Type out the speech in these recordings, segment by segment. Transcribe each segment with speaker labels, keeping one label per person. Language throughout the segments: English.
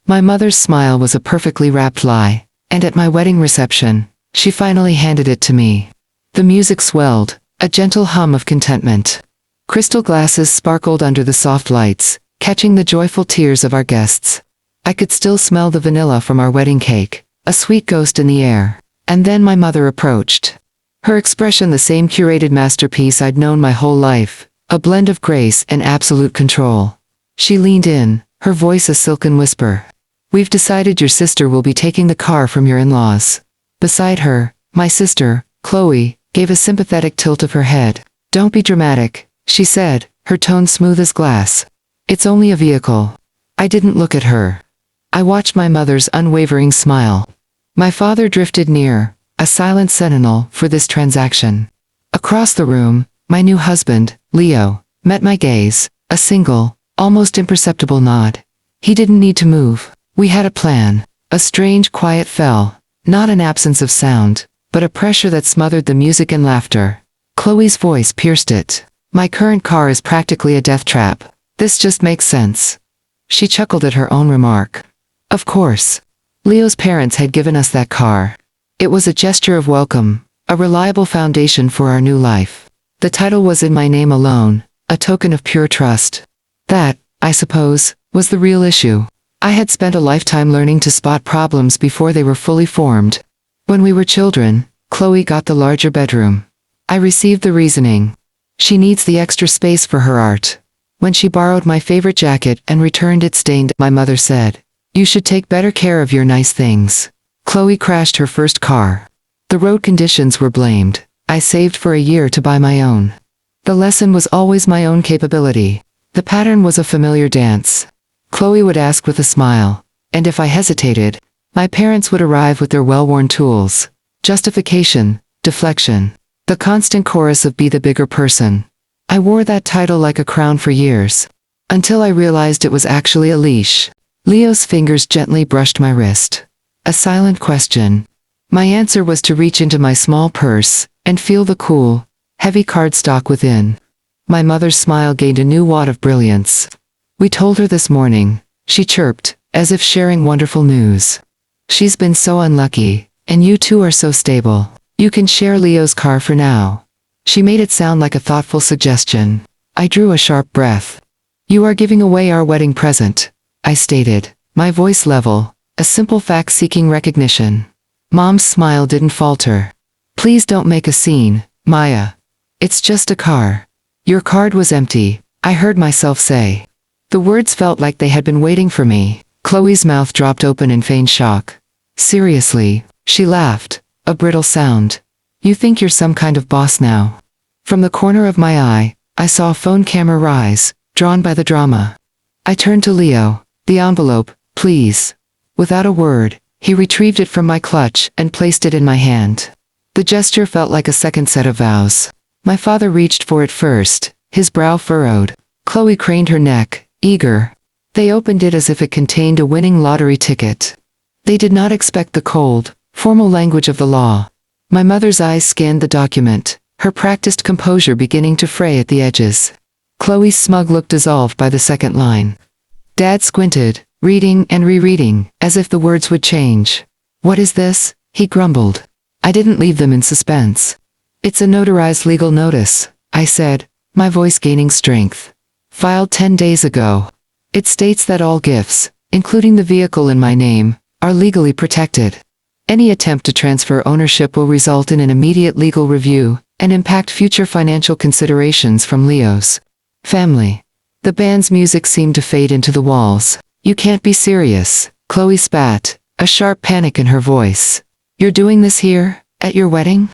Speaker 1: My mother's smile was a perfectly wrapped lie, and at my wedding reception, she finally handed it to me. The music swelled, a gentle hum of contentment. Crystal glasses sparkled under the soft lights, catching the joyful tears of our guests. I could still smell the vanilla from our wedding cake, a sweet ghost in the air. And then my mother approached. Her expression the same curated masterpiece I'd known my whole life, a blend of grace and absolute control. She leaned in, her voice a silken whisper. "We've decided your sister will be taking the car from your in-laws." Beside her, my sister, Chloe, gave a sympathetic tilt of her head. "Don't be dramatic," she said, her tone smooth as glass. "It's only a vehicle." I didn't look at her. I watched my mother's unwavering smile. My father drifted near, a silent sentinel for this transaction. Across the room, my new husband, Leo, met my gaze, a single, almost imperceptible nod. He didn't need to move. We had a plan. A strange quiet fell, not an absence of sound, but a pressure that smothered the music and laughter. Chloe's voice pierced it. "My current car is practically a death trap. This just makes sense." She chuckled at her own remark. Of course. Leo's parents had given us that car. It was a gesture of welcome, a reliable foundation for our new life. The title was in my name alone, a token of pure trust. That, I suppose, was the real issue. I had spent a lifetime learning to spot problems before they were fully formed. When we were children, Chloe got the larger bedroom. I received the reasoning. She needs the extra space for her art. When she borrowed my favorite jacket and returned it stained, my mother said, "You should take better care of your nice things." Chloe crashed her first car. The road conditions were blamed. I saved for a year to buy my own. The lesson was always my own capability. The pattern was a familiar dance. Chloe would ask with a smile, and if I hesitated, my parents would arrive with their well-worn tools. Justification, deflection, the constant chorus of "be the bigger person." I wore that title like a crown for years, until I realized it was actually a leash. Leo's fingers gently brushed my wrist. A silent question. My answer was to reach into my small purse and feel the cool, heavy cardstock within. My mother's smile gained a new watt of brilliance. "We told her this morning," she chirped, as if sharing wonderful news. "She's been so unlucky, and you two are so stable. You can share Leo's car for now." She made it sound like a thoughtful suggestion. I drew a sharp breath. "You are giving away our wedding present," I stated, my voice level, a simple fact seeking recognition. Mom's smile didn't falter. "Please don't make a scene, Maya. It's just a car." "Your card was empty," I heard myself say. The words felt like they had been waiting for me. Chloe's mouth dropped open in feigned shock. "Seriously," she laughed, a brittle sound. "You think you're some kind of boss now?" From the corner of my eye, I saw a phone camera rise, drawn by the drama. I turned to Leo. "The envelope, please." Without a word, he retrieved it from my clutch and placed it in my hand. The gesture felt like a second set of vows. My father reached for it first, his brow furrowed. Chloe craned her neck, eager. They opened it as if it contained a winning lottery ticket. They did not expect the cold, formal language of the law. My mother's eyes scanned the document, her practiced composure beginning to fray at the edges. Chloe's smug look dissolved by the second line. Dad squinted, reading and rereading, as if the words would change. "What is this?" he grumbled. I didn't leave them in suspense. "It's a notarized legal notice," I said, my voice gaining strength. "Filed 10 days ago. It states that all gifts, including the vehicle in my name, are legally protected. Any attempt to transfer ownership will result in an immediate legal review and impact future financial considerations from Leo's family." The band's music seemed to fade into the walls. "You can't be serious," Chloe spat, a sharp panic in her voice. "You're doing this here, at your wedding?"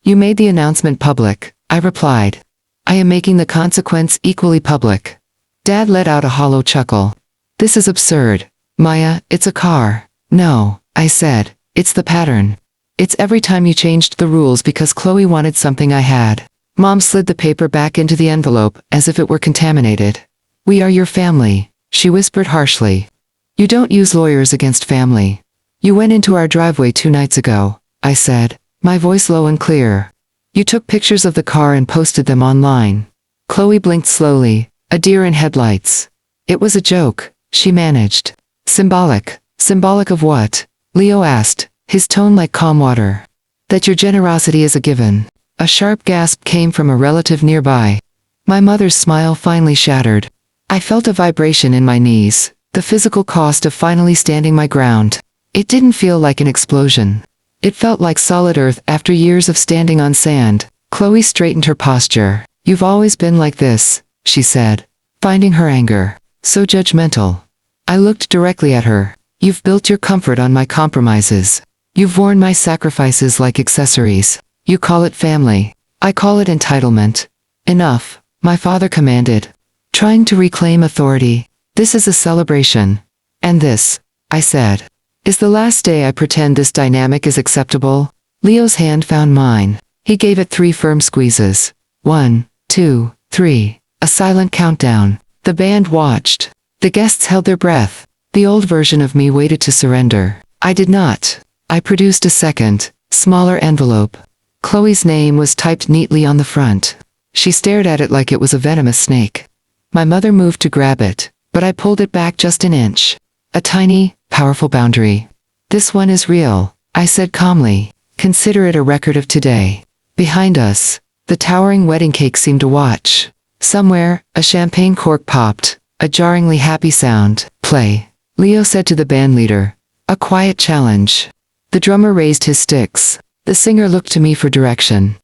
Speaker 1: "You made the announcement public," I replied. "I am making the consequence equally public." Dad let out a hollow chuckle. "This is absurd. Maya, it's a car." "No," I said, "it's the pattern. It's every time you changed the rules because Chloe wanted something I had." Mom slid the paper back into the envelope, as if it were contaminated. "We are your family," she whispered harshly. "You don't use lawyers against family." "You went into our driveway 2 nights ago," I said, my voice low and clear. "You took pictures of the car and posted them online." Chloe blinked slowly, a deer in headlights. "It was a joke," she managed. "Symbolic," Symbolic of what? Leo asked, his tone like calm water. That your generosity is a given. A sharp gasp came from a relative nearby. My mother's smile finally shattered. I felt a vibration in my knees, the physical cost of finally standing my ground. It didn't feel like an explosion. It felt like solid earth after years of standing on sand. Chloe straightened her posture. You've always been like this, she said, finding her anger so judgmental. I looked directly at her. You've built your comfort on my compromises. You've worn my sacrifices like accessories. You call it family. I call it entitlement. Enough, my father commanded, trying to reclaim authority. This is a celebration. And this, I said, is the last day I pretend this dynamic is acceptable. Leo's hand found mine. He gave it 3 firm squeezes. 1, 2, 3. A silent countdown. The band watched. The guests held their breath. The old version of me waited to surrender. I did not. I produced a second, smaller envelope. Chloe's name was typed neatly on the front. She stared at it like it was a venomous snake. My mother moved to grab it, but I pulled it back just an inch. A tiny, powerful boundary. This one is real, I said calmly. Consider it a record of today. Behind us, the towering wedding cake seemed to watch. Somewhere, a champagne cork popped, a jarringly happy sound. Play, Leo said to the bandleader. A quiet challenge. The drummer raised his sticks. The singer looked to me for direction.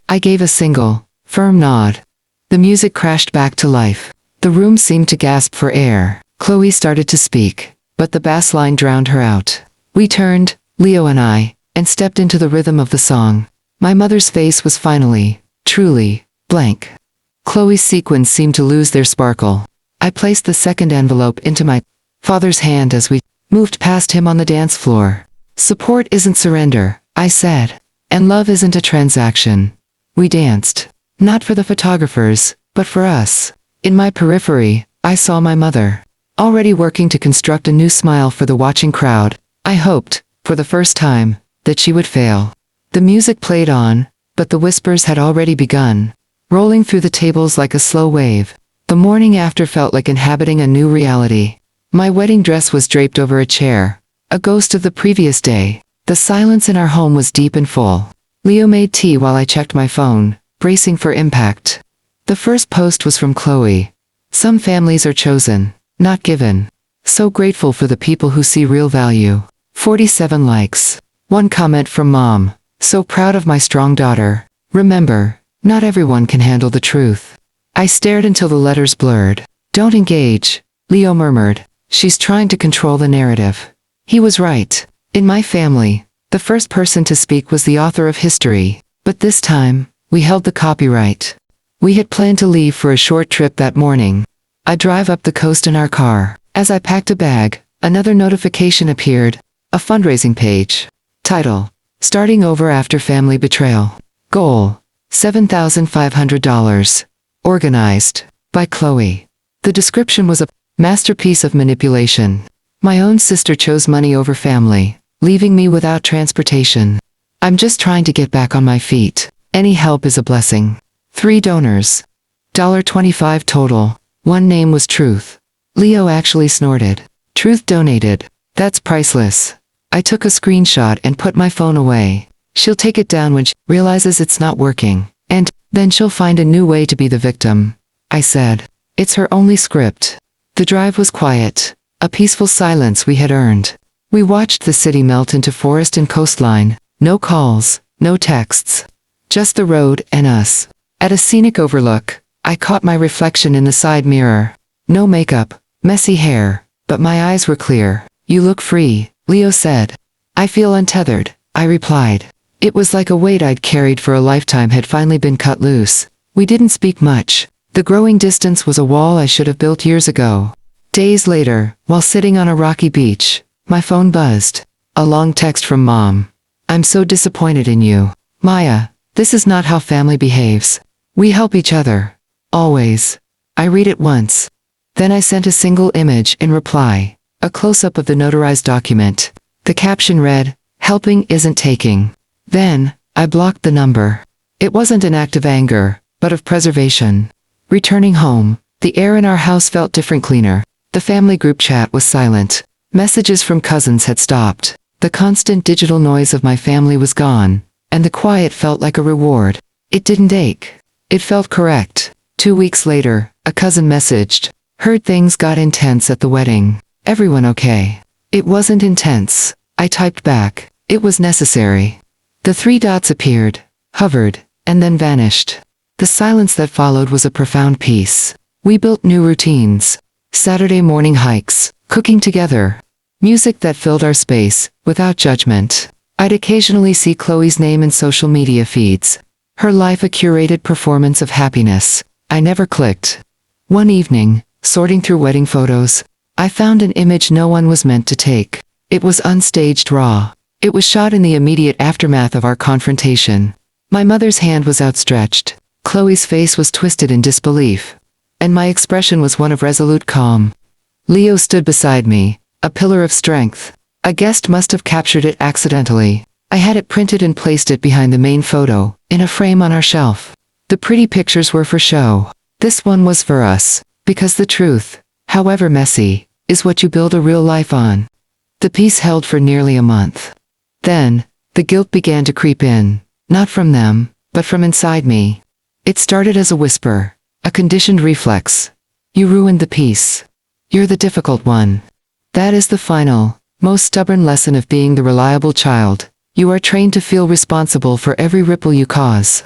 Speaker 1: I gave a single, firm nod. The music crashed back to life. The room seemed to gasp for air. Chloe started to speak, but the bass line drowned her out. We turned, Leo and I, and stepped into the rhythm of the song. My mother's face was finally, truly, blank. Chloe's sequins seemed to lose their sparkle. I placed the second envelope into my father's hand as we moved past him on the dance floor. Support isn't surrender, I said. And love isn't a transaction. We danced. Not for the photographers, but for us. In my periphery, I saw my mother, already working to construct a new smile for the watching crowd. I hoped, for the first time, that she would fail. The music played on, but the whispers had already begun, rolling through the tables like a slow wave. The morning after felt like inhabiting a new reality. My wedding dress was draped over a chair, a ghost of the previous day. The silence in our home was deep and full. Leo made tea while I checked my phone, bracing for impact. The first post was from Chloe. Some families are chosen, not given. So grateful for the people who see real value. 47 likes. One comment from Mom. So proud of my strong daughter. Remember, not everyone can handle the truth. I stared until the letters blurred. Don't engage, Leo murmured. She's trying to control the narrative. He was right. In my family, the first person to speak was the author of history. But this time, we held the copyright. We had planned to leave for a short trip that morning. I drive up the coast in our car. As I packed a bag, another notification appeared. A fundraising page. Title: Starting over after family betrayal. Goal: $7,500. Organized by Chloe. The description was a masterpiece of manipulation. My own sister chose money over family, leaving me without transportation. I'm just trying to get back on my feet. Any help is a blessing. 3 donors. $25 total. One name was Truth. Leo actually snorted. Truth donated. That's priceless. I took a screenshot and put my phone away. She'll take it down when she realizes it's not working. And then she'll find a new way to be the victim. I said. It's her only script. The drive was quiet. A peaceful silence we had earned. We watched the city melt into forest and coastline. No calls, no texts. Just the road and us. At a scenic overlook, I caught my reflection in the side mirror. No makeup, messy hair, but my eyes were clear. You look free, Leo said. I feel untethered, I replied. It was like a weight I'd carried for a lifetime had finally been cut loose. We didn't speak much. The growing distance was a wall I should have built years ago. Days later, while sitting on a rocky beach, my phone buzzed. A long text from Mom. I'm so disappointed in you. Maya, this is not how family behaves. We help each other. Always. I read it once. Then I sent a single image in reply. A close-up of the notarized document. The caption read, "Helping isn't taking." Then, I blocked the number. It wasn't an act of anger, but of preservation. Returning home, the air in our house felt different, cleaner. The family group chat was silent. Messages from cousins had stopped. The constant digital noise of my family was gone, and the quiet felt like a reward. It didn't ache. It felt correct. 2 weeks later, a cousin messaged. Heard things got intense at the wedding. Everyone okay? It wasn't intense. I typed back. It was necessary. The 3 dots appeared, hovered, and then vanished. The silence that followed was a profound peace. We built new routines. Saturday morning hikes, cooking together. Music that filled our space, without judgment. I'd occasionally see Chloe's name in social media feeds. Her life a curated performance of happiness. I never clicked. One evening, sorting through wedding photos, I found an image no one was meant to take. It was unstaged raw. It was shot in the immediate aftermath of our confrontation. My mother's hand was outstretched. Chloe's face was twisted in disbelief. And my expression was one of resolute calm. Leo stood beside me, a pillar of strength. A guest must have captured it accidentally. I had it printed and placed it behind the main photo, in a frame on our shelf. The pretty pictures were for show. This one was for us, because the truth, however messy, is what you build a real life on. The piece held for nearly a month. Then, the guilt began to creep in, not from them, but from inside me. It started as a whisper, a conditioned reflex. You ruined the piece. You're the difficult one. That is the final, most stubborn lesson of being the reliable child. You are trained to feel responsible for every ripple you cause.